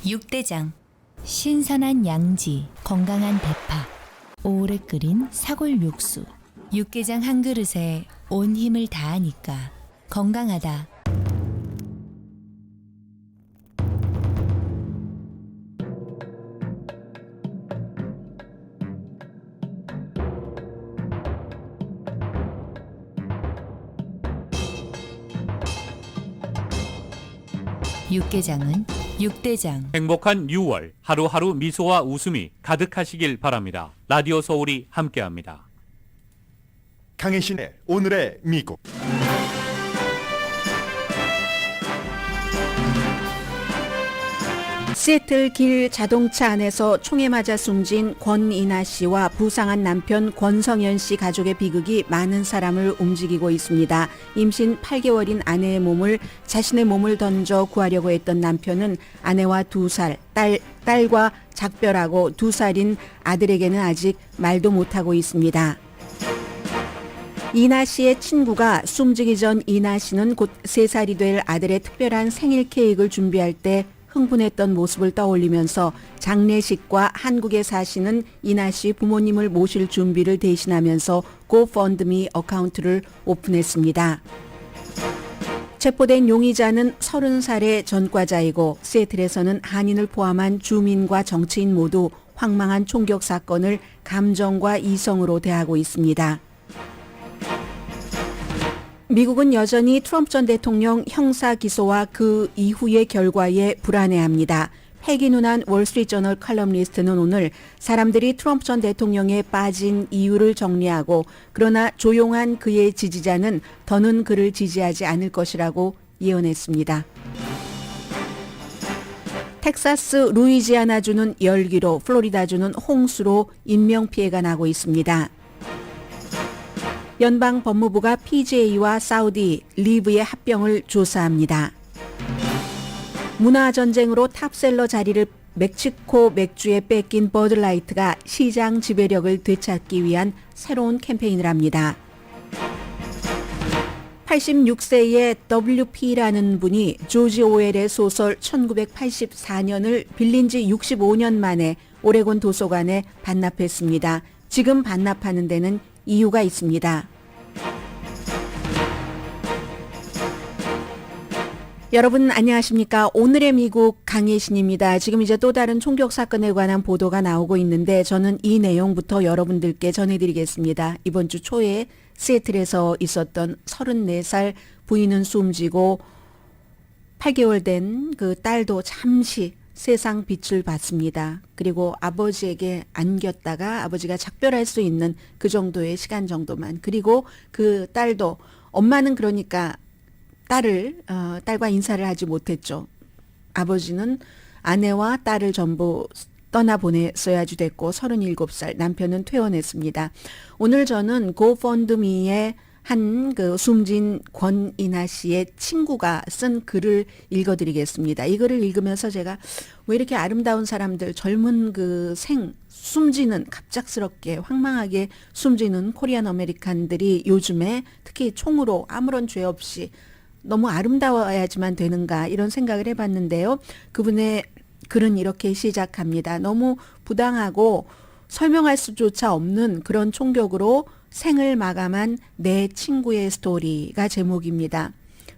육대장. 신선한 양지, 건강한 대파, 오래 끓인 사골 육수. 육개장 한 그릇에 온 힘을 다하니까 건강하다. 육개장은 육대장. 행복한 6월 하루하루 미소와 웃음이 가득하시길 바랍니다. 라디오 서울이 함께합니다. 강혜신의 오늘의 미국. 시애틀 길 자동차 안에서 총에 맞아 숨진 권이나 씨와 부상한 남편 권성현 씨 가족의 비극이 많은 사람을 움직이고 있습니다. 임신 8개월인 아내의 몸을 자신의 몸을 던져 구하려고 했던 남편은 아내와 2살, 딸과 작별하고 2살인 아들에게는 아직 말도 못하고 있습니다. 이나 씨의 친구가 숨지기 전 이나 씨는 곧 3살이 될 아들의 특별한 생일 케이크를 준비할 때 흥분했던 모습을 떠올리면서 장례식과 한국에 사시는 이나 씨 부모님을 모실 준비를 대신하면서 GoFundMe 어카운트를 오픈했습니다. 체포된 용의자는 30살의 전과자이고 시애틀에서는 한인을 포함한 주민과 정치인 모두 황망한 총격 사건을 감정과 이성으로 대하고 있습니다. 미국은 여전히 트럼프 전 대통령 형사 기소와 그 이후의 결과에 불안해합니다. 폐기눈한 월스트리트저널 칼럼니스트는 오늘 사람들이 트럼프 전 대통령에 빠진 이유를 정리하고 그러나 조용한 그의 지지자는 더는 그를 지지하지 않을 것이라고 예언했습니다. 텍사스 루이지아나주는 열기로 플로리다주는 홍수로 인명피해가 나고 있습니다. 연방법무부가 PGA와 사우디, 리브의 합병을 조사합니다. 문화전쟁으로 탑셀러 자리를 멕시코 맥주에 뺏긴 버드라이트가 시장 지배력을 되찾기 위한 새로운 캠페인을 합니다. 86세의 WP라는 분이 조지 오웰의 소설 1984년을 빌린 지 65년 만에 오레곤 도서관에 반납했습니다. 지금 반납하는 데는 이유가 있습니다. 여러분 안녕하십니까? 오늘의 미국 강혜신입니다. 지금 이제 또 다른 총격 사건에 관한 보도가 나오고 있는데 저는 이 내용부터 여러분들께 전해드리겠습니다. 이번 주 초에 시애틀에서 있었던 34살 부인은 숨지고 8개월 된 그 딸도 잠시 세상 빛을 봤습니다. 그리고 아버지에게 안겼다가 아버지가 작별할 수 있는 그 정도의 시간 정도만. 그리고 그 딸도 엄마는 그러니까 딸과 인사를 하지 못했죠. 아버지는 아내와 딸을 전부 떠나보냈어야지 됐고 37살 남편은 퇴원했습니다. 오늘 저는 고펀드미에 한 그 숨진 권이나 씨의 친구가 쓴 글을 읽어드리겠습니다. 이 글을 읽으면서 제가 왜 이렇게 아름다운 사람들, 젊은 그 숨지는 갑작스럽게 황망하게 숨지는 코리안 아메리칸들이 요즘에 특히 총으로 아무런 죄 없이 너무 아름다워야지만 되는가 이런 생각을 해봤는데요. 그분의 글은 이렇게 시작합니다. 너무 부당하고 설명할 수조차 없는 그런 총격으로 생을 마감한 내 친구의 스토리가 제목입니다.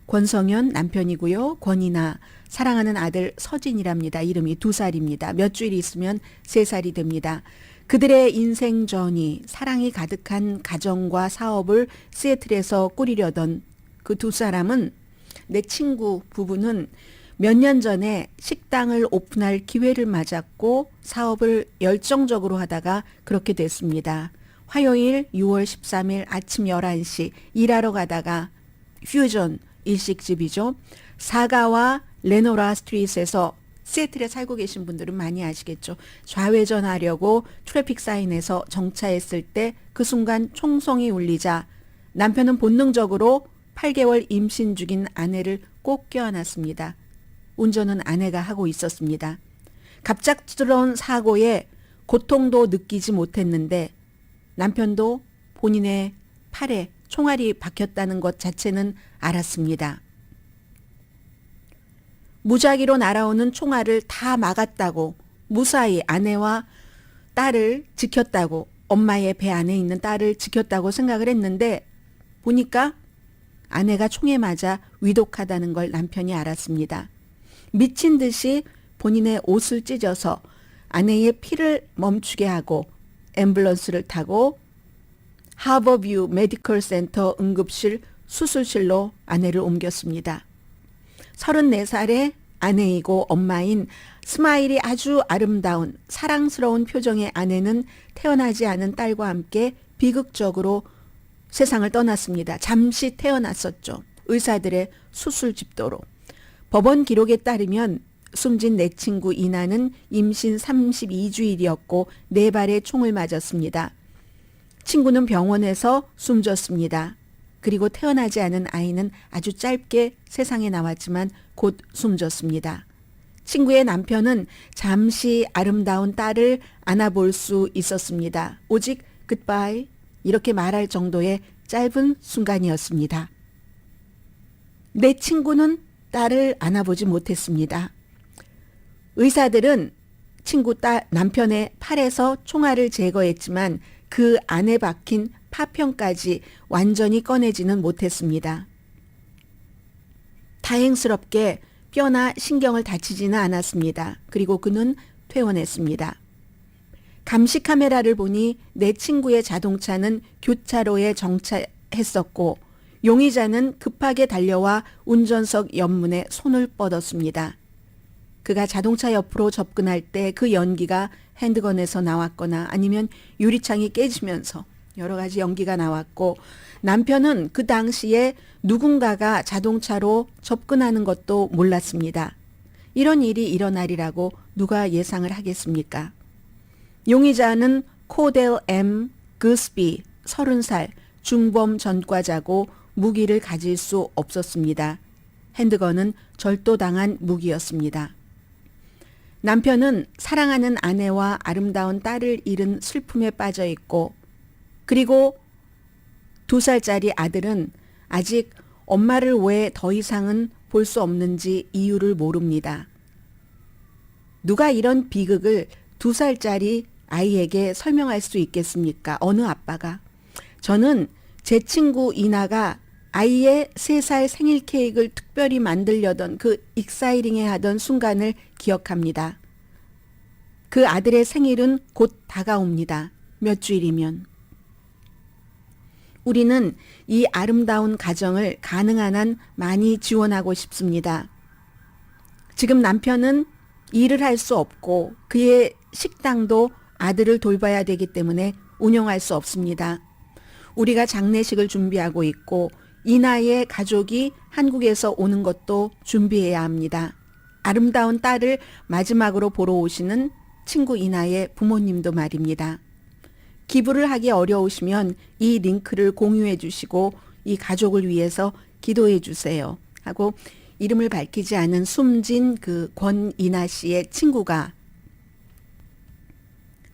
권성현 남편이고요. 권이나 사랑하는 아들 서진이랍니다. 이름이 2살입니다. 몇 주일 있으면 3살이 됩니다. 그들의 인생전이 사랑이 가득한 가정과 사업을 시애틀에서 꾸리려던 그 2사람은 내 친구 부부는 몇 년 전에 식당을 오픈할 기회를 맞았고 사업을 열정적으로 하다가 그렇게 됐습니다. 화요일 6월 13일 아침 11시 일하러 가다가 퓨전 일식집이죠. 사가와 레노라 스트리트에서 시애틀에 살고 계신 분들은 많이 아시겠죠. 좌회전하려고 트래픽 사인에서 정차했을 때 그 순간 총성이 울리자 남편은 본능적으로 8개월 임신 중인 아내를 꼭 껴안았습니다. 운전은 아내가 하고 있었습니다. 갑작스러운 사고에 고통도 느끼지 못했는데 남편도 본인의 팔에 총알이 박혔다는 것 자체는 알았습니다. 무작위로 날아오는 총알을 다 막았다고, 무사히 아내와 딸을 지켰다고, 엄마의 배 안에 있는 딸을 지켰다고 생각을 했는데 보니까 아내가 총에 맞아 위독하다는 걸 남편이 알았습니다. 미친 듯이 본인의 옷을 찢어서 아내의 피를 멈추게 하고 앰뷸런스를 타고 하버뷰 메디컬 센터 응급실 수술실로 아내를 옮겼습니다. 34살의 아내이고 엄마인 스마일이 아주 아름다운 사랑스러운 표정의 아내는 태어나지 않은 딸과 함께 비극적으로 세상을 떠났습니다. 잠시 태어났었죠. 의사들의 수술 집도로. 법원 기록에 따르면 숨진 내 친구 이나는 임신 32주일이었고 4발의 총을 맞았습니다. 친구는 병원에서 숨졌습니다. 그리고 태어나지 않은 아이는 아주 짧게 세상에 나왔지만 곧 숨졌습니다. 친구의 남편은 잠시 아름다운 딸을 안아볼 수 있었습니다. 오직 굿바이 이렇게 말할 정도의 짧은 순간이었습니다. 내 친구는 딸을 안아보지 못했습니다. 의사들은 친구 남편의 팔에서 총알을 제거했지만 그 안에 박힌 파편까지 완전히 꺼내지는 못했습니다. 다행스럽게 뼈나 신경을 다치지는 않았습니다. 그리고 그는 퇴원했습니다. 감시 카메라를 보니 내 친구의 자동차는 교차로에 정차했었고 용의자는 급하게 달려와 운전석 옆문에 손을 뻗었습니다. 그가 자동차 옆으로 접근할 때 그 연기가 핸드건에서 나왔거나 아니면 유리창이 깨지면서 여러 가지 연기가 나왔고 남편은 그 당시에 누군가가 자동차로 접근하는 것도 몰랐습니다. 이런 일이 일어나리라고 누가 예상을 하겠습니까? 용의자는 코델 M. 그스비 30살 중범 전과자고 무기를 가질 수 없었습니다. 핸드건은 절도당한 무기였습니다. 남편은 사랑하는 아내와 아름다운 딸을 잃은 슬픔에 빠져 있고 그리고 2살짜리 아들은 아직 엄마를 왜 더 이상은 볼 수 없는지 이유를 모릅니다. 누가 이런 비극을 2살짜리 아이에게 설명할 수 있겠습니까? 어느 아빠가? 저는 제 친구 이나가 아이의 3살 생일 케이크를 특별히 만들려던 그 익사이링해하던 순간을 기억합니다. 그 아들의 생일은 곧 다가옵니다. 몇 주일이면. 우리는 이 아름다운 가정을 가능한 한 많이 지원하고 싶습니다. 지금 남편은 일을 할 수 없고 그의 식당도 아들을 돌봐야 되기 때문에 운영할 수 없습니다. 우리가 장례식을 준비하고 있고 이나의 가족이 한국에서 오는 것도 준비해야 합니다. 아름다운 딸을 마지막으로 보러 오시는 친구 이나의 부모님도 말입니다. 기부를 하기 어려우시면 이 링크를 공유해 주시고 이 가족을 위해서 기도해 주세요 하고 이름을 밝히지 않은 숨진 그 권이나 씨의 친구가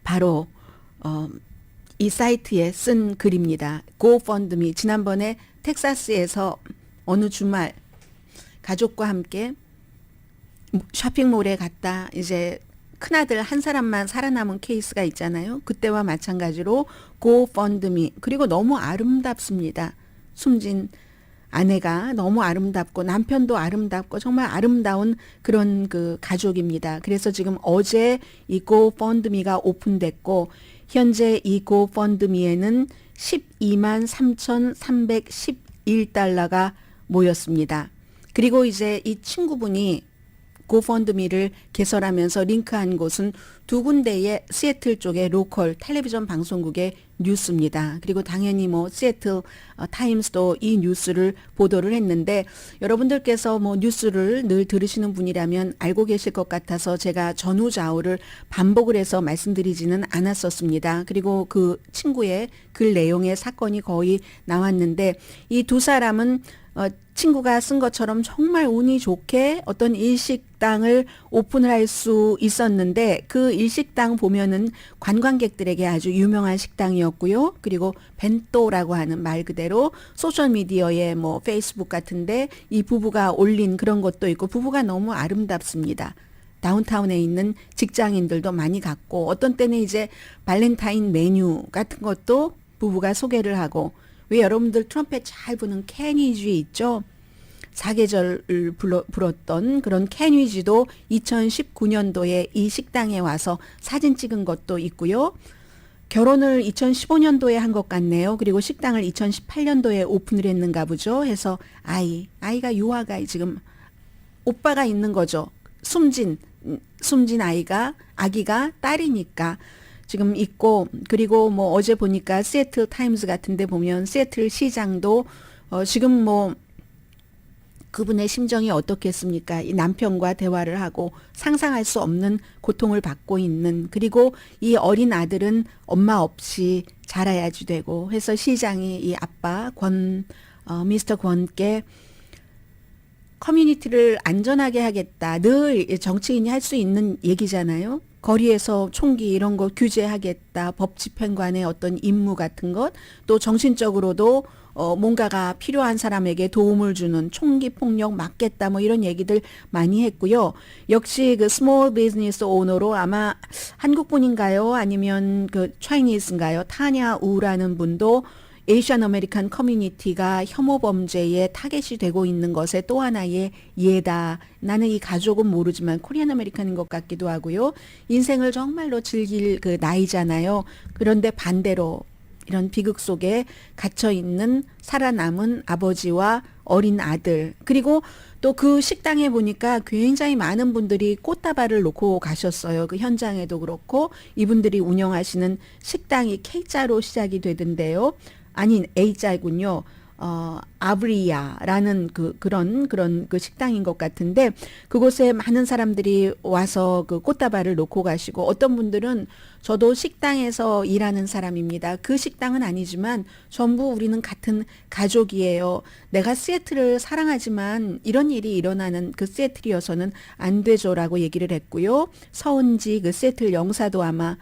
바로 이 사이트에 쓴 글입니다. 고펀드미. 지난번에 텍사스에서 어느 주말 가족과 함께 쇼핑몰에 갔다 이제 큰아들 한 사람만 살아남은 케이스가 있잖아요. 그때와 마찬가지로 고펀드미. 그리고 너무 아름답습니다. 숨진 아내가 너무 아름답고 남편도 아름답고 정말 아름다운 그런 그 가족입니다. 그래서 지금 어제 이 고펀드미가 오픈됐고 현재 이 고펀드미에는 12만 3,311달러가 모였습니다. 그리고 이제 이 친구분이 고펀드미를 개설하면서 링크한 곳은 2군데의 시애틀 쪽의 로컬 텔레비전 방송국의 뉴스입니다. 그리고 당연히 뭐 시애틀 타임스도 이 뉴스를 보도를 했는데 여러분들께서 뭐 뉴스를 늘 들으시는 분이라면 알고 계실 것 같아서 제가 전후좌우를 반복을 해서 말씀드리지는 않았었습니다. 그리고 그 친구의 글 내용의 사건이 거의 나왔는데 이 두 사람은 친구가 쓴 것처럼 정말 운이 좋게 어떤 일식당을 오픈을 할 수 있었는데 그 일식당 보면은 관광객들에게 아주 유명한 식당이었고요. 그리고 벤또라고 하는 말 그대로 소셜미디어에 뭐 페이스북 같은데 이 부부가 올린 그런 것도 있고 부부가 너무 아름답습니다. 다운타운에 있는 직장인들도 많이 갔고 어떤 때는 이제 발렌타인 메뉴 같은 것도 부부가 소개를 하고 왜 여러분들 트럼펫 잘 부는 케니지 있죠? 사계절을 불었던 그런 케니지도 2019년도에 이 식당에 와서 사진 찍은 것도 있고요. 결혼을 2015년도에 한 것 같네요. 그리고 식당을 2018년도에 오픈을 했는가 보죠. 해서 아이가 유아가 지금 오빠가 있는 거죠. 숨진 아기가 딸이니까 지금 있고 그리고 뭐 어제 보니까 시애틀 타임즈 같은 데 보면 시애틀 시장도 지금 뭐 그분의 심정이 어떻겠습니까? 이 남편과 대화를 하고 상상할 수 없는 고통을 받고 있는 그리고 이 어린 아들은 엄마 없이 자라야지 되고 해서 시장이 이 아빠 미스터 권께 커뮤니티를 안전하게 하겠다. 늘 정치인이 할 수 있는 얘기잖아요. 거리에서 총기 이런 거 규제하겠다. 법 집행관의 어떤 임무 같은 것. 또 정신적으로도 뭔가가 필요한 사람에게 도움을 주는 총기 폭력 막겠다. 뭐 이런 얘기들 많이 했고요. 역시 그 스몰 비즈니스 오너로 아마 한국분인가요? 아니면 그 차이니스인가요? 타냐 우라는 분도 에이시안 아메리칸 커뮤니티가 혐오 범죄의 타겟이 되고 있는 것의 또 하나의 예다. 나는 이 가족은 모르지만 코리안 아메리칸인 것 같기도 하고요. 인생을 정말로 즐길 그 나이잖아요. 그런데 반대로 이런 비극 속에 갇혀 있는 살아남은 아버지와 어린 아들. 그리고 또 그 식당에 보니까 굉장히 많은 분들이 꽃다발을 놓고 가셨어요. 그 현장에도 그렇고 이분들이 운영하시는 식당이 K자로 시작이 되던데요. 아닌 A자군요. 아브리아라는 그런 그 식당인 것 같은데 그곳에 많은 사람들이 와서 그 꽃다발을 놓고 가시고 어떤 분들은 저도 식당에서 일하는 사람입니다. 그 식당은 아니지만 전부 우리는 같은 가족이에요. 내가 시애틀을 사랑하지만 이런 일이 일어나는 그 시애틀이어서는 안 되죠라고 얘기를 했고요. 서은지 그 시애틀 영사도 아마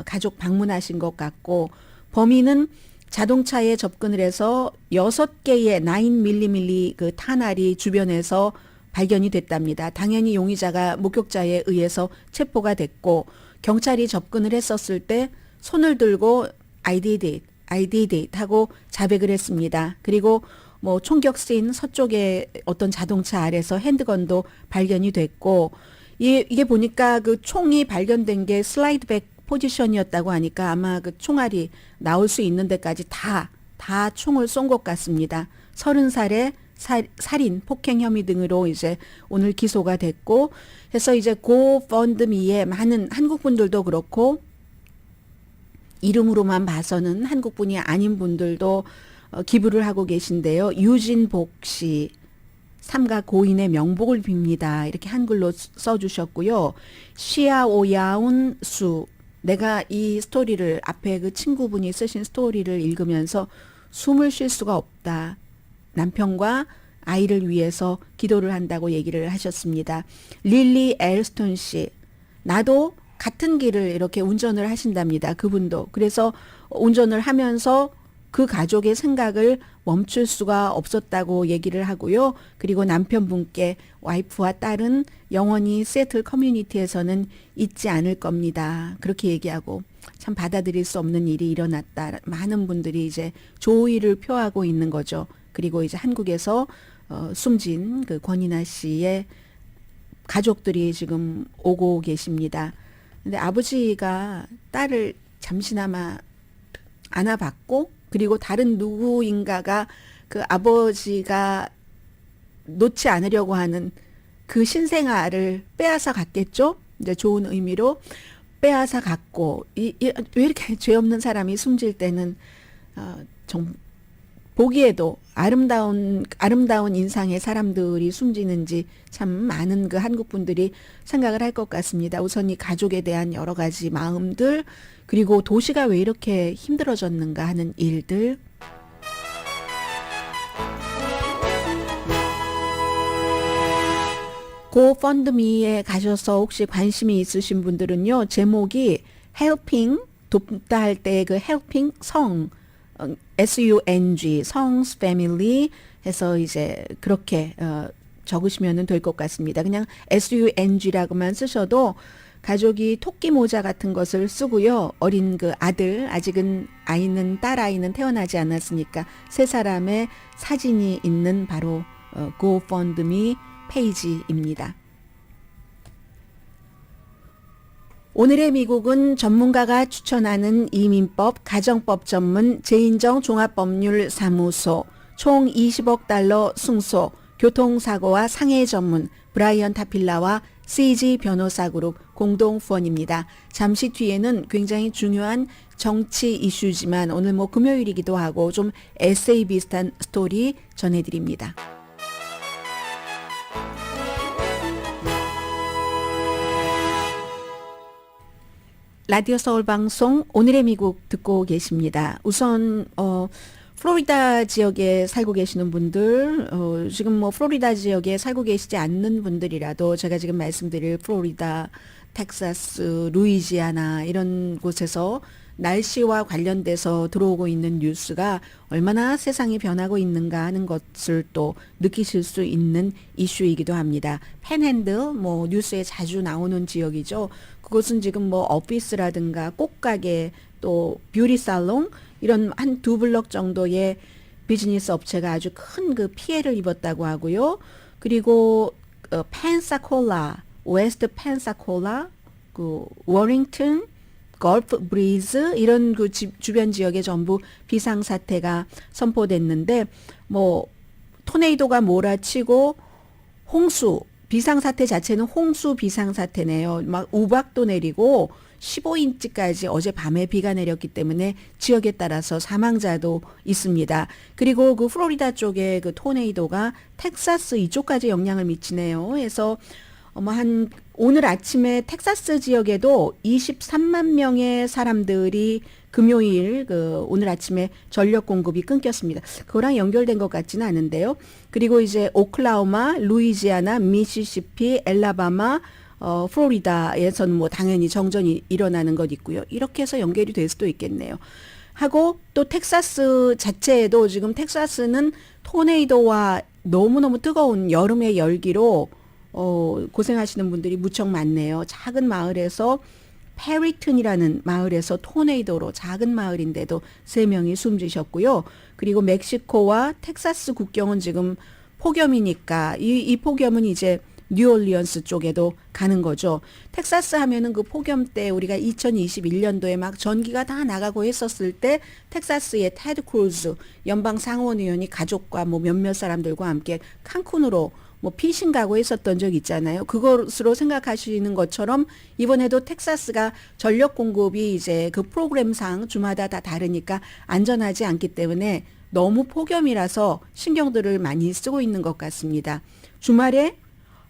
가족 방문하신 것 같고 범인은 자동차에 접근을 해서 6개의 9mm 그 탄알이 주변에서 발견이 됐답니다. 당연히 용의자가 목격자에 의해서 체포가 됐고 경찰이 접근을 했었을 때 손을 들고 I did it 하고 자백을 했습니다. 그리고 뭐 총격 씬 서쪽의 어떤 자동차 아래서 핸드건도 발견이 됐고 이게 보니까 그 총이 발견된 게 슬라이드백 포지션이었다고 하니까 아마 그 총알이 나올 수 있는 데까지 다 총을 쏜 것 같습니다. 30살의 살인, 폭행 혐의 등으로 이제 오늘 기소가 됐고 해서 이제 고펀드미에 많은 한국분들도 그렇고 이름으로만 봐서는 한국분이 아닌 분들도 기부를 하고 계신데요. 유진복 씨. 삼가 고인의 명복을 빕니다. 이렇게 한글로 써주셨고요. 시아오야운 수. 내가 이 스토리를 앞에 그 친구분이 쓰신 스토리를 읽으면서 숨을 쉴 수가 없다. 남편과 아이를 위해서 기도를 한다고 얘기를 하셨습니다. 릴리 엘스톤 씨. 나도 같은 길을 이렇게 운전을 하신답니다. 그분도. 그래서 운전을 하면서 그 가족의 생각을 멈출 수가 없었다고 얘기를 하고요. 그리고 남편분께 와이프와 딸은 영원히 시애틀 커뮤니티에서는 잊지 않을 겁니다. 그렇게 얘기하고 참 받아들일 수 없는 일이 일어났다. 많은 분들이 이제 조의를 표하고 있는 거죠. 그리고 이제 한국에서 숨진 그 권이나 씨의 가족들이 지금 오고 계십니다. 근데 아버지가 딸을 잠시나마 안아봤고 그리고 다른 누구인가가 그 아버지가 놓지 않으려고 하는 그 신생아를 빼앗아 갔겠죠? 이제 좋은 의미로 빼앗아 갔고 왜 이렇게 죄 없는 사람이 숨질 때는 좀 보기에도 아름다운 인상의 사람들이 숨지는지 참 많은 그 한국 분들이 생각을 할 것 같습니다. 우선 이 가족에 대한 여러 가지 마음들 그리고 도시가 왜 이렇게 힘들어졌는가 하는 일들. 고펀드미에 가셔서 혹시 관심이 있으신 분들은요. 제목이 helping 돕다 할 때 그 helping 성 SUNG 성's family 해서 이제 그렇게 적으시면 될 것 같습니다. 그냥 SUNG라고만 쓰셔도 가족이 토끼 모자 같은 것을 쓰고요. 어린 그 아들, 아직은 딸 아이는 태어나지 않았으니까 세 사람의 사진이 있는 바로 GoFundMe 페이지입니다. 오늘의 미국은 전문가가 추천하는 이민법, 가정법 전문 제인정 종합법률사무소, 총 20억 달러 승소, 교통사고와 상해 전문 브라이언 타필라와 CG 변호사 그룹 공동 후원입니다. 잠시 뒤에는 굉장히 중요한 정치 이슈지만 오늘 뭐 금요일이기도 하고 좀 에세이 비슷한 스토리 전해드립니다. 라디오 서울 방송 오늘의 미국 듣고 계십니다. 우선 플로리다 지역에 살고 계시는 분들, 지금 뭐 플로리다 지역에 살고 계시지 않는 분들이라도 제가 지금 말씀드릴 플로리다, 텍사스, 루이지아나 이런 곳에서 날씨와 관련돼서 들어오고 있는 뉴스가 얼마나 세상이 변하고 있는가 하는 것을 또 느끼실 수 있는 이슈이기도 합니다. 팬핸들, 뭐 뉴스에 자주 나오는 지역이죠. 그것은 지금 뭐 오피스라든가 꽃가게 또 뷰티 살롱 이런 한 두 블럭 정도의 비즈니스 업체가 아주 큰 그 피해를 입었다고 하고요. 그리고 펜사콜라, 웨스트 펜사콜라, 그 워링턴, 걸프 브리즈 이런 그 주변 지역에 전부 비상 사태가 선포됐는데 뭐 토네이도가 몰아치고 홍수 비상 사태 자체는 홍수 비상 사태네요. 막 우박도 내리고 15인치까지 어젯밤에 비가 내렸기 때문에 지역에 따라서 사망자도 있습니다. 그리고 그 플로리다 쪽에 그 토네이도가 텍사스 이쪽까지 영향을 미치네요. 그래서 오늘 아침에 텍사스 지역에도 23만 명의 사람들이 금요일 오늘 아침에 전력 공급이 끊겼습니다. 그거랑 연결된 것 같지는 않은데요. 그리고 이제 오클라호마, 루이지아나, 미시시피, 엘라바마, 플로리다에서는 뭐 당연히 정전이 일어나는 것 있고요. 이렇게 해서 연결이 될 수도 있겠네요. 하고 또 텍사스 자체에도 지금 텍사스는 토네이도와 너무너무 뜨거운 여름의 열기로 고생하시는 분들이 무척 많네요. 작은 마을에서 페리튼이라는 마을에서 토네이도로 작은 마을인데도 3명이 숨지셨고요. 그리고 멕시코와 텍사스 국경은 지금 폭염이니까 이 폭염은 이제 뉴올리언스 쪽에도 가는 거죠. 텍사스 하면은 그 폭염 때 우리가 2021년도에 막 전기가 다 나가고 했었을 때 텍사스의 테드 크루즈 연방 상원의원이 가족과 뭐 몇몇 사람들과 함께 칸쿤으로 뭐 피신 가고 했었던 적 있잖아요. 그것으로 생각하시는 것처럼 이번에도 텍사스가 전력 공급이 이제 그 프로그램상 주마다 다 다르니까 안전하지 않기 때문에 너무 폭염이라서 신경들을 많이 쓰고 있는 것 같습니다. 주말에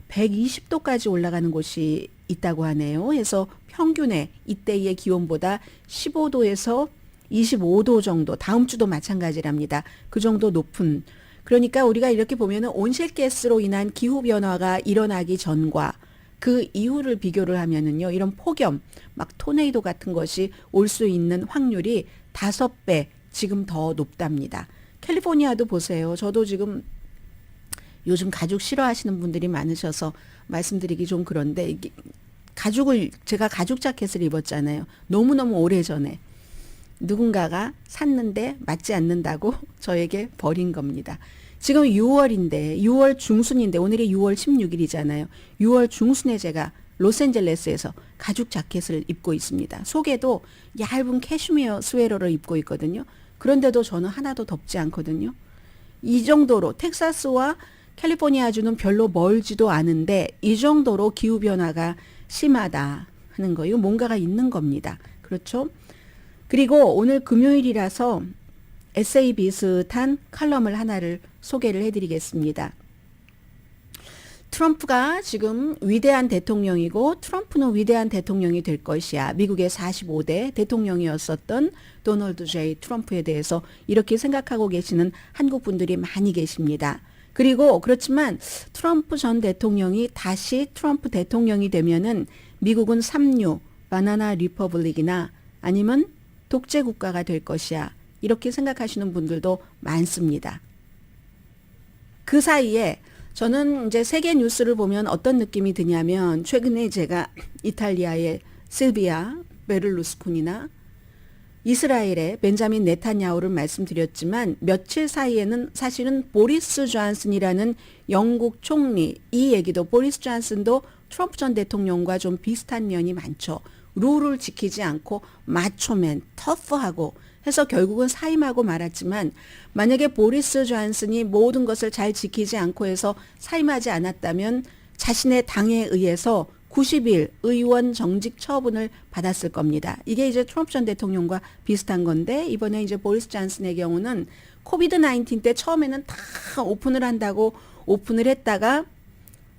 120도까지 올라가는 곳이 있다고 하네요. 그래서 평균에 이때의 기온보다 15도에서 25도 정도, 다음 주도 마찬가지랍니다. 그 정도 높은, 그러니까 우리가 이렇게 보면은 온실가스로 인한 기후변화가 일어나기 전과 그 이후를 비교를 하면은요, 이런 폭염, 막 토네이도 같은 것이 올 수 있는 확률이 5배 지금 더 높답니다. 캘리포니아도 보세요. 저도 지금 요즘 가죽 싫어하시는 분들이 많으셔서 말씀드리기 좀 그런데 제가 가죽 자켓을 입었잖아요. 너무너무 오래전에 누군가가 샀는데 맞지 않는다고 저에게 버린 겁니다. 지금 6월인데 6월 중순인데 오늘이 6월 16일이잖아요. 6월 중순에 제가 로스앤젤레스에서 가죽 자켓을 입고 있습니다. 속에도 얇은 캐슈미어 스웨터를 입고 있거든요. 그런데도 저는 하나도 덥지 않거든요. 이 정도로 텍사스와 캘리포니아주는 별로 멀지도 않은데 이 정도로 기후변화가 심하다 하는 거예요. 뭔가가 있는 겁니다. 그렇죠? 그리고 오늘 금요일이라서 에세이 비슷한 칼럼을 하나를 소개를 해드리겠습니다. 트럼프가 지금 위대한 대통령이고 트럼프는 위대한 대통령이 될 것이야. 미국의 45대 대통령이었었던 도널드 J. 트럼프에 대해서 이렇게 생각하고 계시는 한국 분들이 많이 계십니다. 그리고 그렇지만 트럼프 전 대통령이 다시 트럼프 대통령이 되면은 미국은 삼류, 바나나 리퍼블릭이나 아니면 독재 국가가 될 것이야. 이렇게 생각하시는 분들도 많습니다. 그 사이에 저는 이제 세계 뉴스를 보면 어떤 느낌이 드냐면 최근에 제가 이탈리아의 실비아 베를루스코니나 이스라엘의 벤자민 네타냐후를 말씀드렸지만 며칠 사이에는 사실은 보리스 존슨이라는 영국 총리 이 얘기도 보리스 존슨도 트럼프 전 대통령과 좀 비슷한 면이 많죠. 룰을 지키지 않고 마초맨, 터프하고 해서 결국은 사임하고 말았지만 만약에 보리스 존슨이 모든 것을 잘 지키지 않고 해서 사임하지 않았다면 자신의 당에 의해서 90일 의원 정직 처분을 받았을 겁니다. 이게 이제 트럼프 전 대통령과 비슷한 건데 이번에 이제 보리스 존슨의 경우는 코비드 19 때 처음에는 다 오픈을 한다고 오픈을 했다가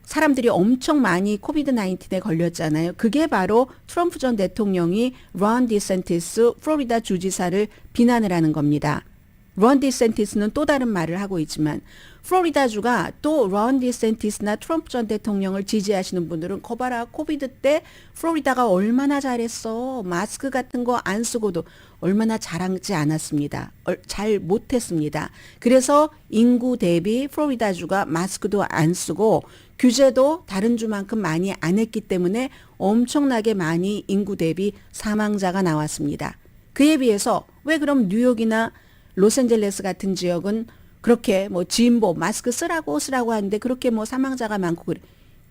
사람들이 엄청 많이 코비드 19에 걸렸잖아요. 그게 바로 트럼프 전 대통령이 론 디센티스 플로리다 주지사를 비난을 하는 겁니다. 론 디센티스는 또 다른 말을 하고 있지만 플로리다주가 또 론 디센티스나 트럼프 전 대통령을 지지하시는 분들은 거봐라 코비드 때 플로리다가 얼마나 잘했어. 마스크 같은 거 안 쓰고도 얼마나 잘하지 않았습니다. 잘 못했습니다. 그래서 인구 대비 플로리다주가 마스크도 안 쓰고 규제도 다른 주만큼 많이 안 했기 때문에 엄청나게 많이 인구 대비 사망자가 나왔습니다. 그에 비해서 왜 그럼 뉴욕이나 로스앤젤레스 같은 지역은 그렇게 뭐 진보 마스크 쓰라고 하는데 그렇게 뭐 사망자가 많고 그래.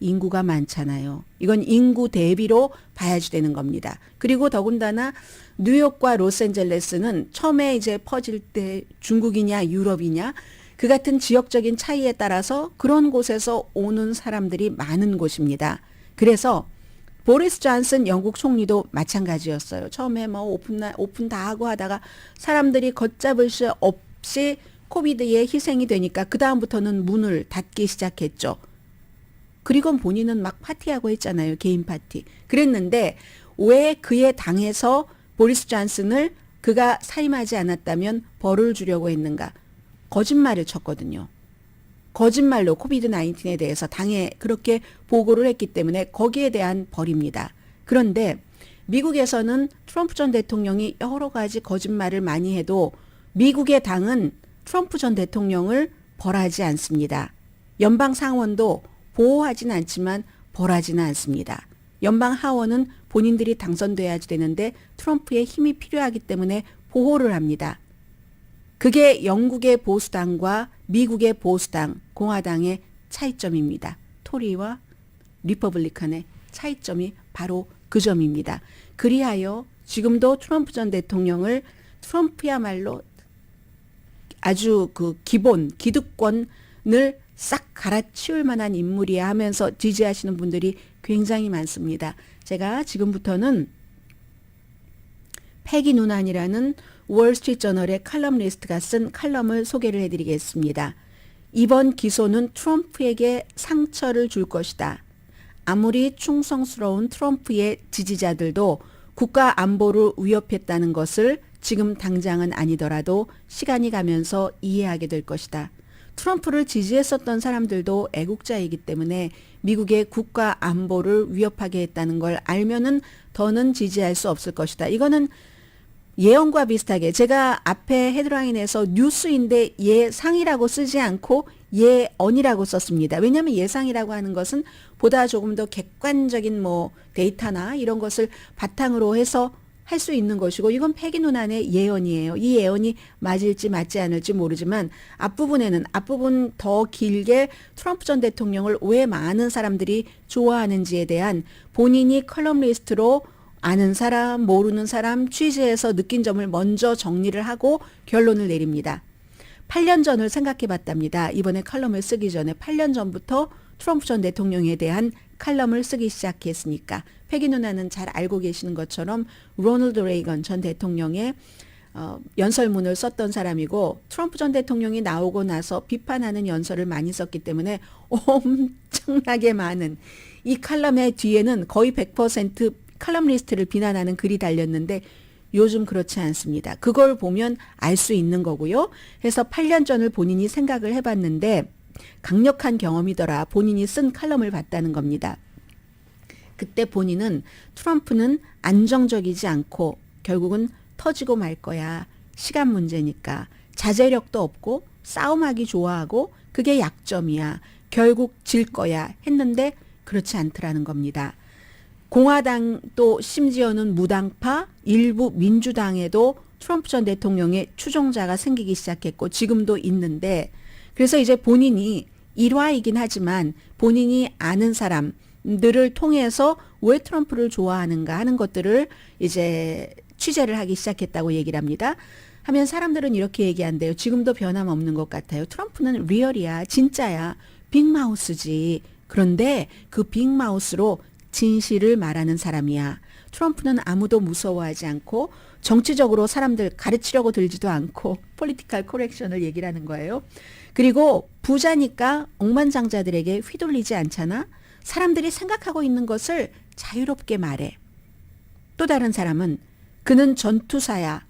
인구가 많잖아요. 이건 인구 대비로 봐야지 되는 겁니다. 그리고 더군다나 뉴욕과 로스앤젤레스는 처음에 이제 퍼질 때 중국이냐 유럽이냐 그 같은 지역적인 차이에 따라서 그런 곳에서 오는 사람들이 많은 곳입니다. 그래서 보리스 존슨 영국 총리도 마찬가지였어요. 처음에 뭐 오픈 다 하고 하다가 사람들이 걷잡을 수 없이 코비드에 희생이 되니까 그 다음부터는 문을 닫기 시작했죠. 그리고 본인은 막 파티하고 했잖아요. 개인 파티. 그랬는데 왜 그의 당에서 보리스 존슨을 그가 사임하지 않았다면 벌을 주려고 했는가? 거짓말을 쳤거든요. 거짓말로 코비드 19에 대해서 당에 그렇게 보고를 했기 때문에 거기에 대한 벌입니다. 그런데 미국에서는 트럼프 전 대통령이 여러 가지 거짓말을 많이 해도 미국의 당은 트럼프 전 대통령을 벌하지 않습니다. 연방 상원도 보호하진 않지만 벌하지는 않습니다. 연방 하원은 본인들이 당선돼야지 되는데 트럼프의 힘이 필요하기 때문에 보호를 합니다. 그게 영국의 보수당과 미국의 보수당, 공화당의 차이점입니다. 토리와 리퍼블리칸의 차이점이 바로 그 점입니다. 그리하여 지금도 트럼프 전 대통령을 트럼프야말로 아주 그 기본, 기득권을 싹 갈아치울 만한 인물이야 하면서 지지하시는 분들이 굉장히 많습니다. 제가 지금부터는 패기 누난이라는 월스트리트저널의 칼럼니스트가 쓴 칼럼을 소개를 해드리겠습니다. 이번 기소는 트럼프에게 상처를 줄 것이다. 아무리 충성스러운 트럼프의 지지자들도 국가 안보를 위협했다는 것을 지금 당장은 아니더라도 시간이 가면서 이해하게 될 것이다. 트럼프를 지지했었던 사람들도 애국자이기 때문에 미국의 국가 안보를 위협하게 했다는 걸 알면은 더는 지지할 수 없을 것이다. 이거는 예언과 비슷하게 제가 앞에 헤드라인에서 뉴스인데 예상이라고 쓰지 않고 예언이라고 썼습니다. 왜냐하면 예상이라고 하는 것은 보다 조금 더 객관적인 뭐 데이터나 이런 것을 바탕으로 해서 할 수 있는 것이고 이건 패기 누난의 예언이에요. 이 예언이 맞을지 맞지 않을지 모르지만 앞부분 더 길게 트럼프 전 대통령을 왜 많은 사람들이 좋아하는지에 대한 본인이 컬럼리스트로 아는 사람, 모르는 사람, 취재해서 느낀 점을 먼저 정리를 하고 결론을 내립니다. 8년 전을 생각해 봤답니다. 이번에 칼럼을 쓰기 전에 8년 전부터 트럼프 전 대통령에 대한 칼럼을 쓰기 시작했으니까 패기 누나는 잘 알고 계시는 것처럼 로널드 레이건 전 대통령의 연설문을 썼던 사람이고 트럼프 전 대통령이 나오고 나서 비판하는 연설을 많이 썼기 때문에 엄청나게 많은 이 칼럼의 뒤에는 거의 100% 칼럼니스트를 비난하는 글이 달렸는데 요즘 그렇지 않습니다. 그걸 보면 알 수 있는 거고요. 해서 8년 전을 본인이 생각을 해봤는데 강력한 경험이더라. 본인이 쓴 칼럼을 봤다는 겁니다. 그때 본인은 트럼프는 안정적이지 않고 결국은 터지고 말 거야. 시간 문제니까. 자제력도 없고 싸움하기 좋아하고 그게 약점이야. 결국 질 거야 했는데 그렇지 않더라는 겁니다. 공화당도 심지어는 무당파, 일부 민주당에도 트럼프 전 대통령의 추종자가 생기기 시작했고 지금도 있는데 그래서 이제 본인이 일화이긴 하지만 본인이 아는 사람들을 통해서 왜 트럼프를 좋아하는가 하는 것들을 이제 취재를 하기 시작했다고 얘기를 합니다. 하면 사람들은 이렇게 얘기한대요. 지금도 변함없는 것 같아요. 트럼프는 리얼이야. 진짜야. 빅마우스지. 그런데 그 빅마우스로 진실을 말하는 사람이야. 트럼프는 아무도 무서워하지 않고 정치적으로 사람들 가르치려고 들지도 않고 폴리티컬 코렉션을 얘기를 하는 거예요. 그리고 부자니까 억만장자들에게 휘둘리지 않잖아. 사람들이 생각하고 있는 것을 자유롭게 말해. 또 다른 사람은 그는 전투사야.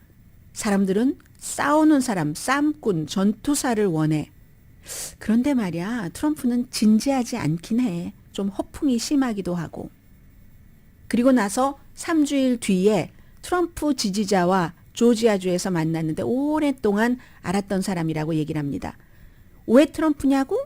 사람들은 싸우는 사람, 쌈꾼, 전투사를 원해. 그런데 말이야, 트럼프는 진지하지 않긴 해. 좀 허풍이 심하기도 하고. 그리고 나서 3주일 뒤에 트럼프 지지자와 조지아주에서 만났는데 오랫동안 알았던 사람이라고 얘기를 합니다. 왜 트럼프냐고?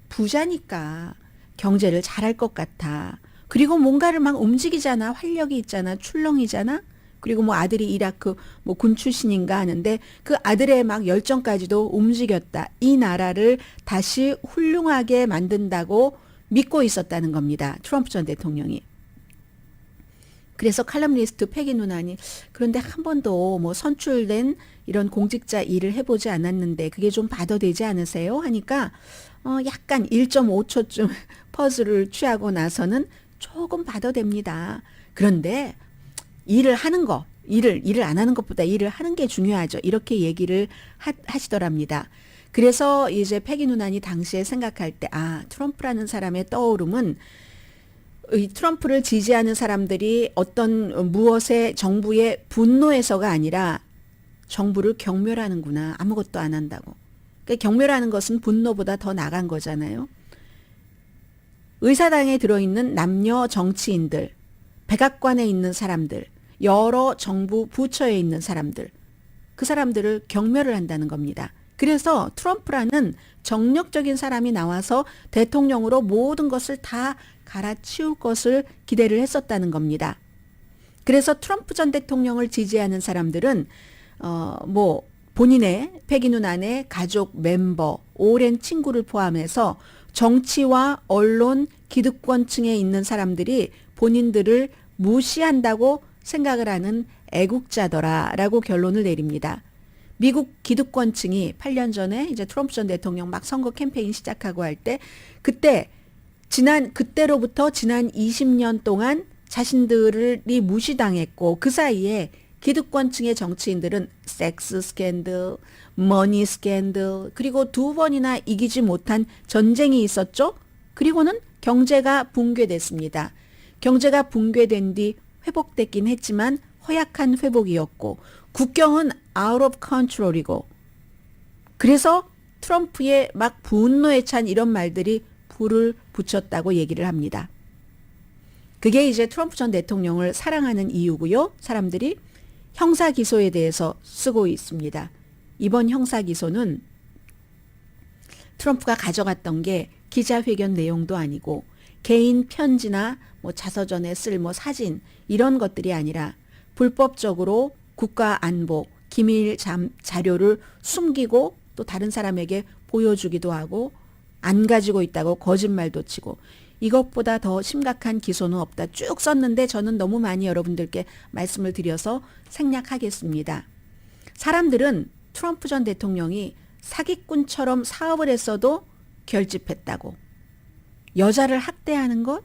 부자니까. 경제를 잘할 것 같아. 그리고 뭔가를 막 움직이잖아. 활력이 있잖아. 출렁이잖아. 그리고 뭐 아들이 이라크 뭐 군 출신인가 하는데 그 아들의 막 열정까지도 움직였다. 이 나라를 다시 훌륭하게 만든다고 믿고 있었다는 겁니다. 트럼프 전 대통령이. 그래서 칼럼니스트 패기 누나니 그런데 한 번도 뭐 선출된 이런 공직자 일을 해보지 않았는데 그게 좀 받아되지 않으세요? 하니까 약간 1.5초쯤 퍼즐을 취하고 나서는 조금 받아됩니다. 그런데 일을 하는 거, 일을 안 하는 것보다 일을 하는 게 중요하죠. 이렇게 얘기를 하시더랍니다. 그래서 이제 패기 누나니 당시에 생각할 때, 트럼프라는 사람의 떠오름은 이 트럼프를 지지하는 사람들이 어떤 무엇에 정부의 분노해서가 아니라 정부를 경멸하는구나. 아무것도 안 한다고. 그러니까 경멸하는 것은 분노보다 더 나간 거잖아요. 의사당에 들어있는 남녀 정치인들, 백악관에 있는 사람들, 여러 정부 부처에 있는 사람들, 그 사람들을 경멸을 한다는 겁니다. 그래서 트럼프라는 정력적인 사람이 나와서 대통령으로 모든 것을 다 갈아치울 것을 기대를 했었다는 겁니다. 그래서 트럼프 전 대통령을 지지하는 사람들은 본인의 패기 누나의 가족 멤버, 오랜 친구를 포함해서 정치와 언론, 기득권층에 있는 사람들이 본인들을 무시한다고 생각을 하는 애국자더라라고 결론을 내립니다. 미국 기득권층이 8년 전에 이제 트럼프 전 대통령 막 선거 캠페인 시작하고 할 때 그때로부터 지난 20년 동안 자신들이 무시당했고 그 사이에 기득권층의 정치인들은 섹스 스캔들, 머니 스캔들, 그리고 2번이나 이기지 못한 전쟁이 있었죠. 그리고는 경제가 붕괴됐습니다. 경제가 붕괴된 뒤 회복됐긴 했지만 허약한 회복이었고 국경은 out of control이고 그래서 트럼프의 막 분노에 찬 이런 말들이 불을 붙였다고 얘기를 합니다. 그게 이제 트럼프 전 대통령을 사랑하는 이유고요. 사람들이 형사 기소에 대해서 쓰고 있습니다. 이번 형사 기소는 트럼프가 가져갔던 게 기자회견 내용도 아니고 개인 편지나 뭐 자서전에 쓸 뭐 사진 이런 것들이 아니라 불법적으로 국가 안보, 기밀 자료를 숨기고 또 다른 사람에게 보여주기도 하고 안 가지고 있다고 거짓말도 치고 이것보다 더 심각한 기소는 없다. 쭉 썼는데 저는 너무 많이 여러분들께 말씀을 드려서 생략하겠습니다. 사람들은 트럼프 전 대통령이 사기꾼처럼 사업을 했어도 결집했다고. 여자를 학대하는 것?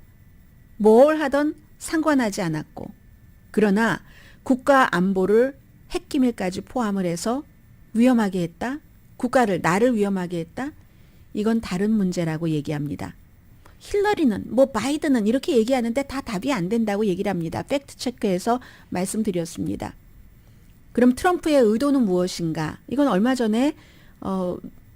뭘 하던 상관하지 않았고. 그러나 국가 안보를 핵기밀까지 포함을 해서 위험하게 했다? 나를 위험하게 했다? 이건 다른 문제라고 얘기합니다. 힐러리는 바이든은 이렇게 얘기하는데 다 답이 안 된다고 얘기를 합니다. 팩트 체크해서 말씀드렸습니다. 그럼 트럼프의 의도는 무엇인가? 이건 얼마 전에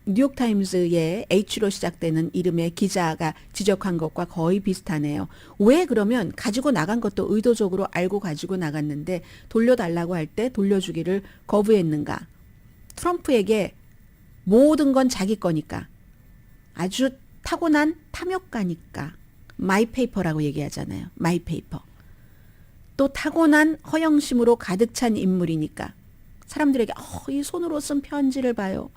뉴욕타임즈의 H로 시작되는 이름의 기자가 지적한 것과 거의 비슷하네요. 왜 그러면 가지고 나간 것도 의도적으로 알고 가지고 나갔는데 돌려달라고 할 때 돌려주기를 거부했는가? 트럼프에게 모든 건 자기 거니까. 아주 타고난 탐욕가니까. 마이페이퍼라고 얘기하잖아요. 마이페이퍼. 또 타고난 허영심으로 가득 찬 인물이니까. 사람들에게 이 손으로 쓴 편지를 봐요.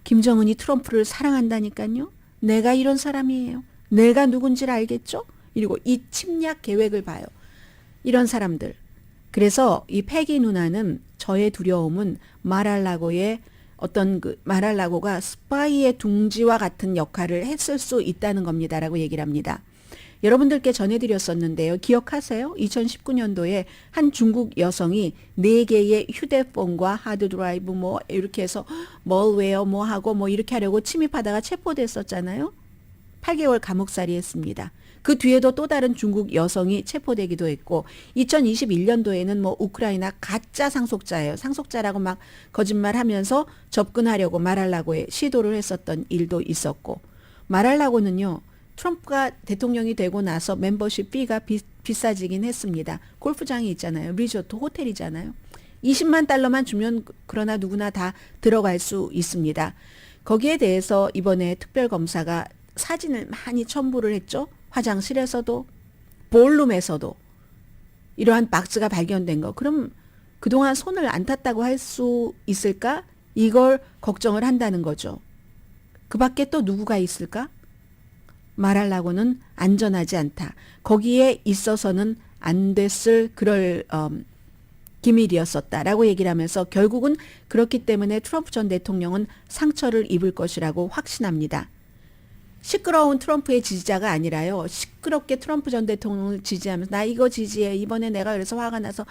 김정은이 트럼프를 사랑한다니까요. 내가 이런 사람이에요. 내가 누군지를 알겠죠? 그리고 이 침략 계획을 봐요. 이런 사람들. 그래서 이 패기 누나는 저의 두려움은 마랄라고의 어떤 마랄라고가 스파이의 둥지와 같은 역할을 했을 수 있다는 겁니다라고 얘기를 합니다. 여러분들께 전해드렸었는데요. 기억하세요? 2019년도에 한 중국 여성이 4개의 휴대폰과 하드드라이브 뭐 이렇게 해서 멀웨어 뭐 하고 뭐 이렇게 하려고 침입하다가 체포됐었잖아요. 8개월 감옥살이 했습니다. 그 뒤에도 또 다른 중국 여성이 체포되기도 했고 2021년도에는 뭐 우크라이나 가짜 상속자예요. 상속자라고 막 거짓말하면서 접근하려고 말하려고 시도를 했었던 일도 있었고 말하려고는요. 트럼프가 대통령이 되고 나서 멤버십 비가 비싸지긴 했습니다. 골프장이 있잖아요. 리조트 호텔이잖아요. 20만 달러만 주면 그러나 누구나 다 들어갈 수 있습니다. 거기에 대해서 이번에 특별검사가 사진을 많이 첨부를 했죠. 화장실에서도 볼룸에서도 이러한 박스가 발견된 거. 그럼 그동안 손을 안 탔다고 할 수 있을까? 이걸 걱정을 한다는 거죠. 그 밖에 또 누구가 있을까? 말하려고는 안전하지 않다. 거기에 있어서는 안 됐을 그럴 기밀이었었다라고 얘기를 하면서 결국은 그렇기 때문에 트럼프 전 대통령은 상처를 입을 것이라고 확신합니다. 시끄러운 트럼프의 지지자가 아니라요. 시끄럽게 트럼프 전 대통령을 지지하면서 나 이거 지지해. 이번에 내가 그래서 화가 나서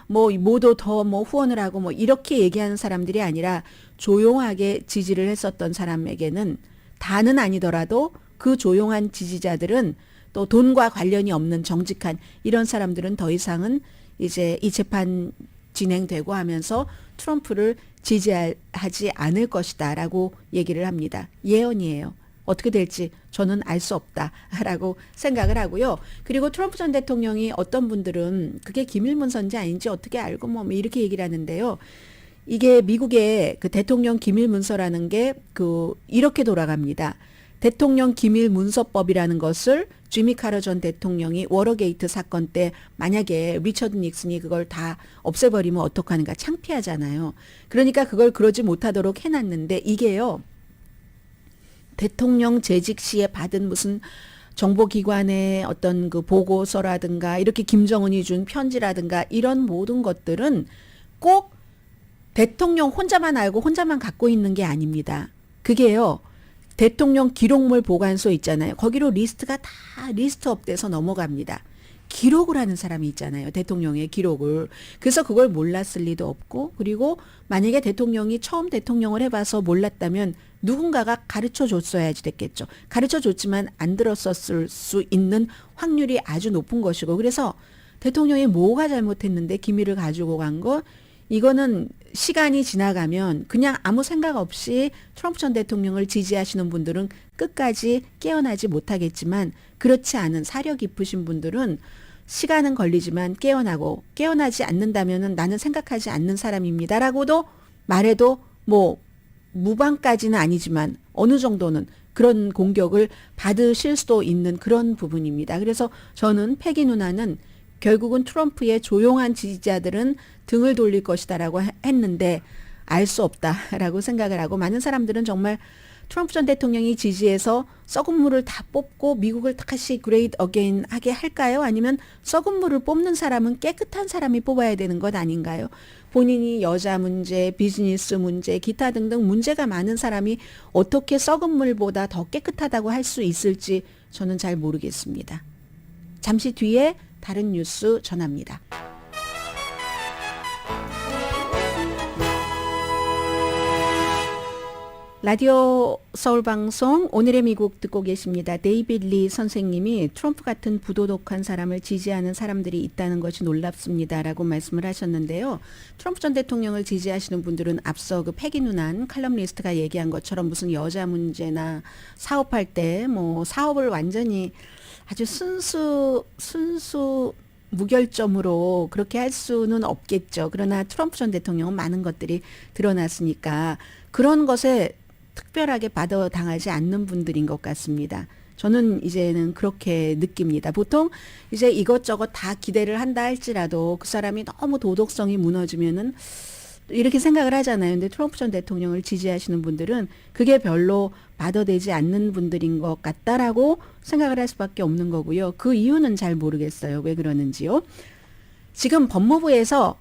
뭐 뭐도 더 뭐 후원을 하고 뭐 이렇게 얘기하는 사람들이 아니라 조용하게 지지를 했었던 사람에게는 다는 아니더라도 그 조용한 지지자들은 또 돈과 관련이 없는 정직한 이런 사람들은 더 이상은 이제 이 재판 진행되고 하면서 트럼프를 지지하지 않을 것이다라고 얘기를 합니다. 예언이에요. 어떻게 될지 저는 알 수 없다라고 생각을 하고요. 그리고 트럼프 전 대통령이 어떤 분들은 그게 기밀문서인지 아닌지 어떻게 알고 뭐 이렇게 얘기를 하는데요. 이게 미국의 그 대통령 기밀문서라는 게 이렇게 돌아갑니다. 대통령 기밀문서법이라는 것을 지미 카터 전 대통령이 워터게이트 사건 때 만약에 리처드 닉슨이 그걸 다 없애버리면 어떡하는가 창피하잖아요. 그러니까 그걸 그러지 못하도록 해놨는데 이게요. 대통령 재직 시에 받은 무슨 정보기관의 어떤 그 보고서라든가 이렇게 김정은이 준 편지라든가 이런 모든 것들은 꼭 대통령 혼자만 알고 혼자만 갖고 있는 게 아닙니다. 그게요. 대통령 기록물 보관소 있잖아요. 거기로 리스트가 다 리스트업돼서 넘어갑니다. 기록을 하는 사람이 있잖아요. 대통령의 기록을. 그래서 그걸 몰랐을 리도 없고 그리고 만약에 대통령이 처음 대통령을 해봐서 몰랐다면 누군가가 가르쳐 줬어야지 됐겠죠. 가르쳐 줬지만 안 들었었을 수 있는 확률이 아주 높은 것이고 그래서 대통령이 뭐가 잘못했는데 기밀을 가지고 간 거 이거는 시간이 지나가면 그냥 아무 생각 없이 트럼프 전 대통령을 지지하시는 분들은 끝까지 깨어나지 못하겠지만 그렇지 않은 사려 깊으신 분들은 시간은 걸리지만 깨어나지 않는다면은 나는 생각하지 않는 사람입니다라고도 말해도 뭐 무방까지는 아니지만 어느 정도는 그런 공격을 받으실 수도 있는 그런 부분입니다. 그래서 저는 패기 누나는 결국은 트럼프의 조용한 지지자들은 등을 돌릴 것이다라고 했는데 알 수 없다라고 생각을 하고 많은 사람들은 정말 트럼프 전 대통령이 지지해서 썩은 물을 다 뽑고 미국을 다시 그레이트 어게인 하게 할까요? 아니면 썩은 물을 뽑는 사람은 깨끗한 사람이 뽑아야 되는 것 아닌가요? 본인이 여자 문제, 비즈니스 문제, 기타 등등 문제가 많은 사람이 어떻게 썩은 물보다 더 깨끗하다고 할 수 있을지 저는 잘 모르겠습니다. 잠시 뒤에 다른 뉴스 전합니다. 라디오 서울방송 오늘의 미국 듣고 계십니다. 데이빗 리 선생님이 트럼프 같은 부도덕한 사람을 지지하는 사람들이 있다는 것이 놀랍습니다라고 말씀을 하셨는데요. 트럼프 전 대통령을 지지하시는 분들은 앞서 그 패기 누난 칼럼니스트가 얘기한 것처럼 무슨 여자 문제나 사업할 때 뭐 사업을 완전히 아주 순수 무결점으로 그렇게 할 수는 없겠죠. 그러나 트럼프 전 대통령은 많은 것들이 드러났으니까 그런 것에 특별하게 받아당하지 않는 분들인 것 같습니다. 저는 이제는 그렇게 느낍니다. 보통 이제 이것저것 다 기대를 한다 할지라도 그 사람이 너무 도덕성이 무너지면은 이렇게 생각을 하잖아요. 근데 트럼프 전 대통령을 지지하시는 분들은 그게 별로 받아들이지 않는 분들인 것 같다라고 생각을 할 수밖에 없는 거고요. 그 이유는 잘 모르겠어요. 왜 그러는지요. 지금 법무부에서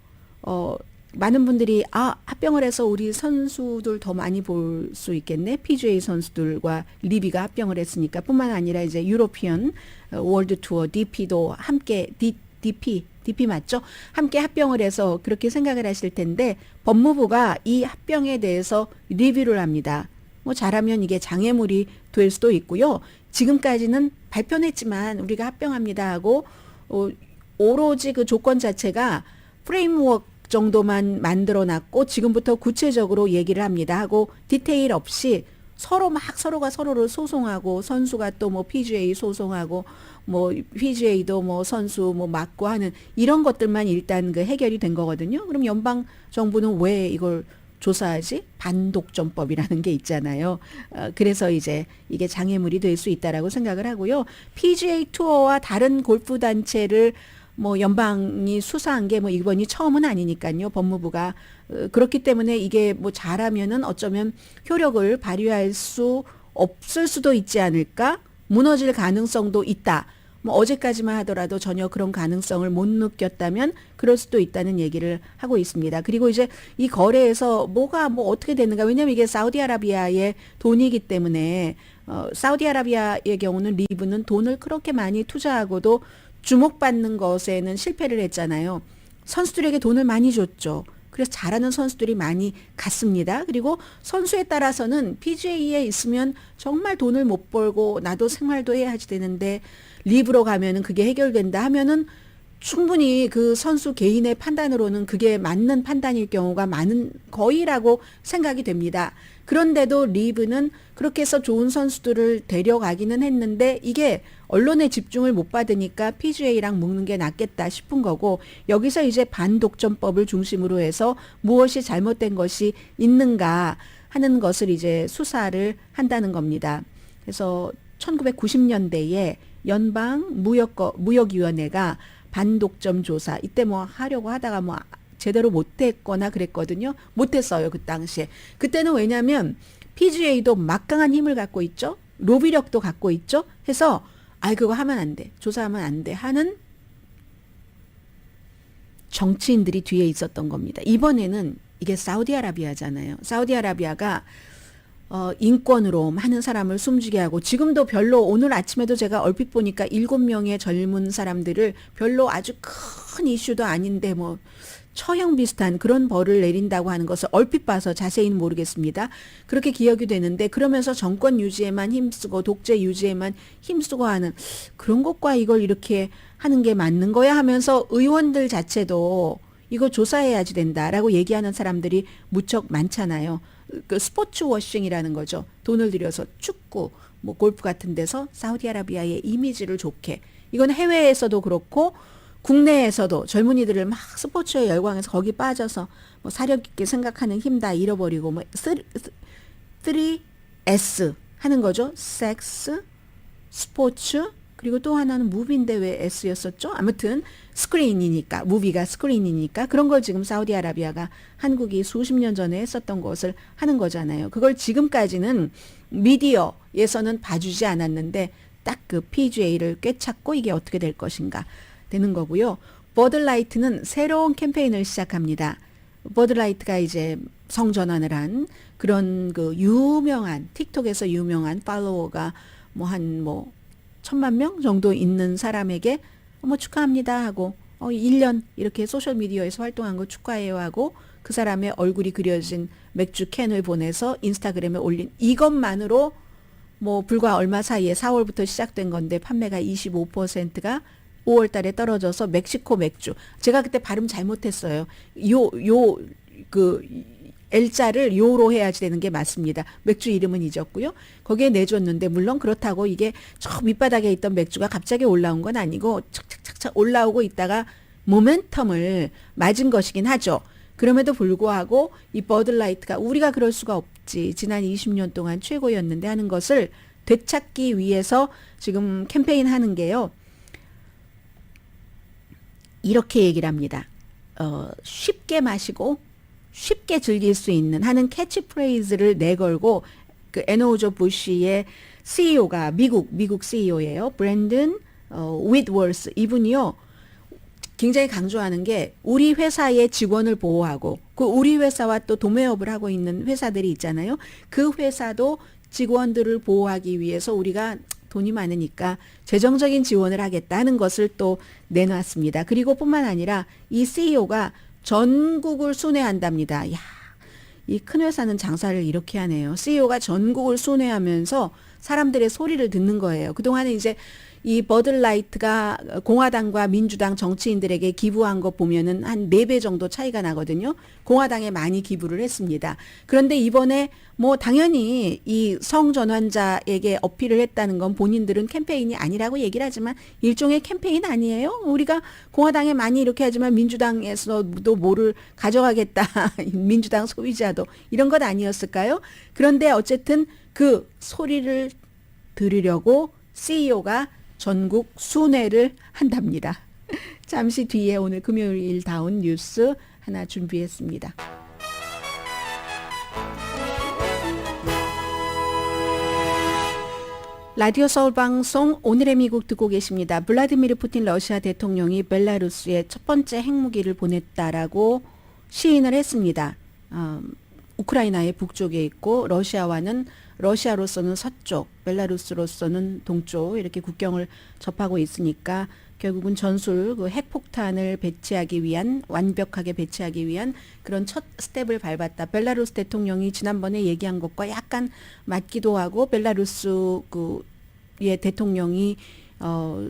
많은 분들이 합병을 해서 우리 선수들 더 많이 볼 수 있겠네. PGA 선수들과 리비가 합병을 했으니까 뿐만 아니라 이제 유로피언 월드 투어 DP도 함께 DP 맞죠? 함께 합병을 해서 그렇게 생각을 하실 텐데 법무부가 이 합병에 대해서 리뷰를 합니다. 뭐 잘하면 이게 장애물이 될 수도 있고요. 지금까지는 발표는 했지만 우리가 합병합니다 하고 오로지 그 조건 자체가 프레임워크 정도만 만들어 놨고 지금부터 구체적으로 얘기를 합니다 하고 디테일 없이 서로가 서로를 소송하고 선수가 또 뭐 PGA 소송하고 뭐 PGA도 뭐 선수 뭐 맞고 하는 이런 것들만 일단 그 해결이 된 거거든요. 그럼 연방 정부는 왜 이걸 조사하지? 반독점법이라는 게 있잖아요. 그래서 이제 이게 장애물이 될 수 있다라고 생각을 하고요. PGA 투어와 다른 골프 단체를 뭐 연방이 수사한 게 뭐 이번이 처음은 아니니까요. 법무부가 그렇기 때문에 이게 뭐 잘하면은 어쩌면 효력을 발휘할 수 없을 수도 있지 않을까? 무너질 가능성도 있다. 뭐 어제까지만 하더라도 전혀 그런 가능성을 못 느꼈다면 그럴 수도 있다는 얘기를 하고 있습니다. 그리고 이제 이 거래에서 뭐가 뭐 어떻게 되는가? 왜냐면 이게 사우디아라비아의 돈이기 때문에 사우디아라비아의 경우는 리브는 돈을 그렇게 많이 투자하고도 주목받는 것에는 실패를 했잖아요. 선수들에게 돈을 많이 줬죠. 그래서 잘하는 선수들이 많이 갔습니다. 그리고 선수에 따라서는 PGA에 있으면 정말 돈을 못 벌고 나도 생활도 해야지 되는데 리브로 가면은 그게 해결된다 하면은 충분히 그 선수 개인의 판단으로는 그게 맞는 판단일 경우가 많은 거의라고 생각이 됩니다. 그런데도 리브는 그렇게 해서 좋은 선수들을 데려가기는 했는데 이게 언론의 집중을 못 받으니까 PGA랑 묶는 게 낫겠다 싶은 거고 여기서 이제 반독점법을 중심으로 해서 무엇이 잘못된 것이 있는가 하는 것을 이제 수사를 한다는 겁니다. 그래서 1990년대에 연방 무역위원회가 반독점 조사 이때 뭐 하려고 하다가 뭐 제대로 못했거나 그랬거든요. 못했어요 그 당시에. 그때는 왜냐하면 PGA도 막강한 힘을 갖고 있죠. 로비력도 갖고 있죠. 해서 그거 하면 안 돼. 조사하면 안 돼. 하는 정치인들이 뒤에 있었던 겁니다. 이번에는 이게 사우디아라비아잖아요. 사우디아라비아가 인권으로 많은 사람을 숨지게 하고 지금도 별로 오늘 아침에도 제가 얼핏 보니까 7명의 젊은 사람들을 별로 아주 큰 이슈도 아닌데 뭐 처형 비슷한 그런 벌을 내린다고 하는 것을 얼핏 봐서 자세히는 모르겠습니다. 그렇게 기억이 되는데 그러면서 정권 유지에만 힘쓰고 독재 유지에만 힘쓰고 하는 그런 것과 이걸 이렇게 하는 게 맞는 거야 하면서 의원들 자체도 이거 조사해야지 된다라고 얘기하는 사람들이 무척 많잖아요. 그 스포츠 워싱이라는 거죠. 돈을 들여서 축구, 뭐 골프 같은 데서 사우디아라비아의 이미지를 좋게. 이건 해외에서도 그렇고 국내에서도 젊은이들을 막 스포츠에 열광해서 거기 빠져서 뭐 사력 있게 생각하는 힘 다 잃어버리고 뭐 3S 하는 거죠. 섹스, 스포츠, 그리고 또 하나는 무비인데 왜 S였었죠? 아무튼 스크린이니까, 무비가 스크린이니까 그런 걸 지금 사우디아라비아가 한국이 수십 년 전에 했었던 것을 하는 거잖아요. 그걸 지금까지는 미디어에서는 봐주지 않았는데 딱 그 PGA를 꿰찼고 이게 어떻게 될 것인가 되는 거고요. 버드라이트는 새로운 캠페인을 시작합니다. 버드라이트가 이제 성전환을 한 그런 그 유명한 틱톡에서 유명한 팔로워가 뭐 한 1,000만 명 정도 있는 사람에게 축하합니다 하고 1년 이렇게 소셜미디어에서 활동한 거 축하해요 하고 그 사람의 얼굴이 그려진 맥주 캔을 보내서 인스타그램에 올린 이것만으로 뭐 불과 얼마 사이에 4월부터 시작된 건데 판매가 25%가 5월 달에 떨어져서 멕시코 맥주. 제가 그때 발음 잘못했어요. 그 L자를 요로 해야지 되는 게 맞습니다. 맥주 이름은 잊었고요. 거기에 내줬는데 물론 그렇다고 이게 저 밑바닥에 있던 맥주가 갑자기 올라온 건 아니고 착착착착 올라오고 있다가 모멘텀을 맞은 것이긴 하죠. 그럼에도 불구하고 이 버드라이트가 우리가 그럴 수가 없지. 지난 20년 동안 최고였는데 하는 것을 되찾기 위해서 지금 캠페인 하는 게요. 이렇게 얘기를 합니다. 쉽게 마시고 쉽게 즐길 수 있는 하는 캐치프레이즈를 내걸고 그 에노우조 부시의 CEO가 미국 CEO예요. 브랜든 윗월스 이분이요. 굉장히 강조하는 게 우리 회사의 직원을 보호하고 그 우리 회사와 또 도매업을 하고 있는 회사들이 있잖아요. 그 회사도 직원들을 보호하기 위해서 우리가 돈이 많으니까 재정적인 지원을 하겠다는 것을 또 내놨습니다. 그리고 뿐만 아니라 이 CEO가 전국을 순회한답니다. 야, 이 큰 회사는 장사를 이렇게 하네요. CEO가 전국을 순회하면서 사람들의 소리를 듣는 거예요. 그동안에 이제 이 버드라이트가 공화당과 민주당 정치인들에게 기부한 거 보면은 한 4배 정도 차이가 나거든요. 공화당에 많이 기부를 했습니다. 그런데 이번에 뭐 당연히 이 성전환자에게 어필을 했다는 건 본인들은 캠페인이 아니라고 얘기를 하지만 일종의 캠페인 아니에요? 우리가 공화당에 많이 이렇게 하지만 민주당에서도 뭐를 가져가겠다. 민주당 소비자도 이런 것 아니었을까요? 그런데 어쨌든 그 소리를 들으려고 CEO가 전국 순회를 한답니다. 잠시 뒤에 오늘 금요일다운 뉴스 하나 준비했습니다. 라디오 서울 방송 오늘의 미국 듣고 계십니다. 블라디미르 푸틴 러시아 대통령이 벨라루스에 첫 번째 핵무기를 보냈다라고 시인을 했습니다. 우크라이나의 북쪽에 있고 러시아로서는 서쪽, 벨라루스로서는 동쪽 이렇게 국경을 접하고 있으니까 결국은 전술 그 핵폭탄을 완벽하게 배치하기 위한 그런 첫 스텝을 밟았다. 벨라루스 대통령이 지난번에 얘기한 것과 약간 맞기도 하고 벨라루스 그의 대통령이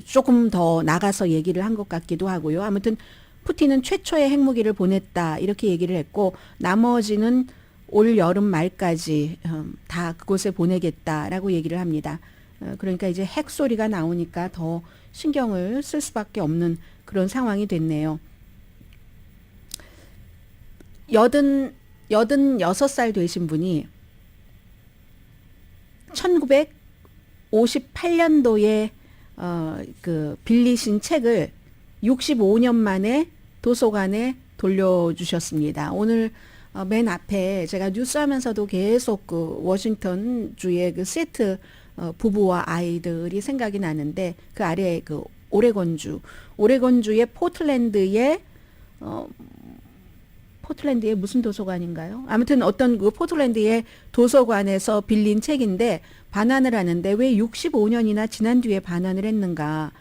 조금 더 나가서 얘기를 한 것 같기도 하고요. 아무튼 푸틴은 최초의 핵무기를 보냈다 이렇게 얘기를 했고 나머지는 올 여름 말까지 다 그곳에 보내겠다라고 얘기를 합니다. 그러니까 이제 핵 소리가 나오니까 더 신경을 쓸 수밖에 없는 그런 상황이 됐네요. 86살 되신 분이 1958년도에 빌리신 책을 65년 만에 도서관에 돌려주셨습니다. 오늘 맨 앞에 제가 뉴스하면서도 계속 그 워싱턴 주의 그 세트 부부와 아이들이 생각이 나는데 그 아래에 그 오레곤주의 포틀랜드의 무슨 도서관인가요? 아무튼 어떤 그 포틀랜드의 도서관에서 빌린 책인데 반환을 하는데 왜 65년이나 지난 뒤에 반환을 했는가?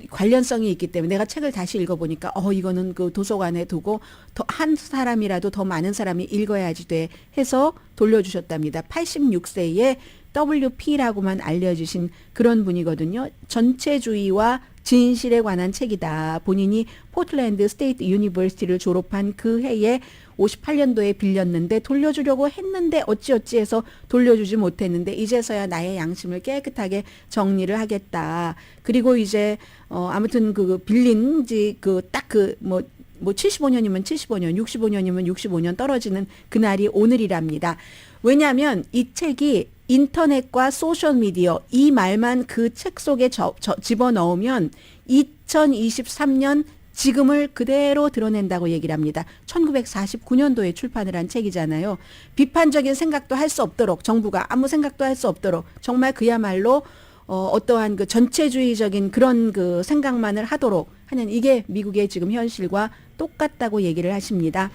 관련성이 있기 때문에 내가 책을 다시 읽어보니까 이거는 그 도서관에 두고 한 사람이라도 더 많은 사람이 읽어야지 돼 해서 돌려주셨답니다. 86세에 WP라고만 알려주신 그런 분이거든요. 전체주의와 진실에 관한 책이다. 본인이 포틀랜드 스테이트 유니버시티를 졸업한 그 해에 58년도에 빌렸는데 돌려주려고 했는데 어찌어찌해서 돌려주지 못했는데 이제서야 나의 양심을 깨끗하게 정리를 하겠다. 그리고 이제 아무튼 그 빌린 지 딱 75년이면 75년, 65년이면 65년 떨어지는 그날이 오늘이랍니다. 왜냐하면 이 책이 인터넷과 소셜미디어 이 말만 그 책 속에 집어넣으면 2023년 지금을 그대로 드러낸다고 얘기를 합니다. 1949년도에 출판을 한 책이잖아요. 비판적인 생각도 할 수 없도록 정부가 아무 생각도 할 수 없도록 정말 그야말로 어떠한 그 전체주의적인 그런 그 생각만을 하도록 하는 이게 미국의 지금 현실과 똑같다고 얘기를 하십니다.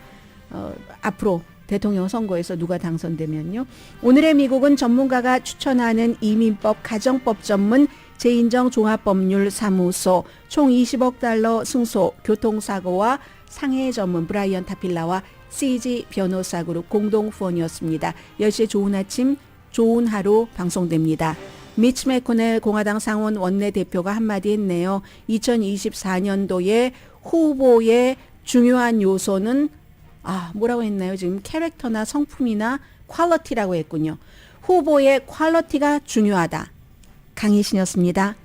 앞으로 대통령 선거에서 누가 당선되면요. 오늘의 미국은 전문가가 추천하는 이민법, 가정법 전문 제인정 종합법률사무소, 총 20억 달러 승소, 교통사고와 상해 전문 브라이언 타필라와 CG 변호사 그룹 공동 후원이었습니다. 10시에 좋은 아침, 좋은 하루 방송됩니다. 미치 매코넬 공화당 상원 원내대표가 한마디 했네요. 2024년도에 후보의 중요한 요소는 뭐라고 했나요? 지금 캐릭터나 성품이나 퀄리티라고 했군요. 후보의 퀄리티가 중요하다. 강희신이었습니다.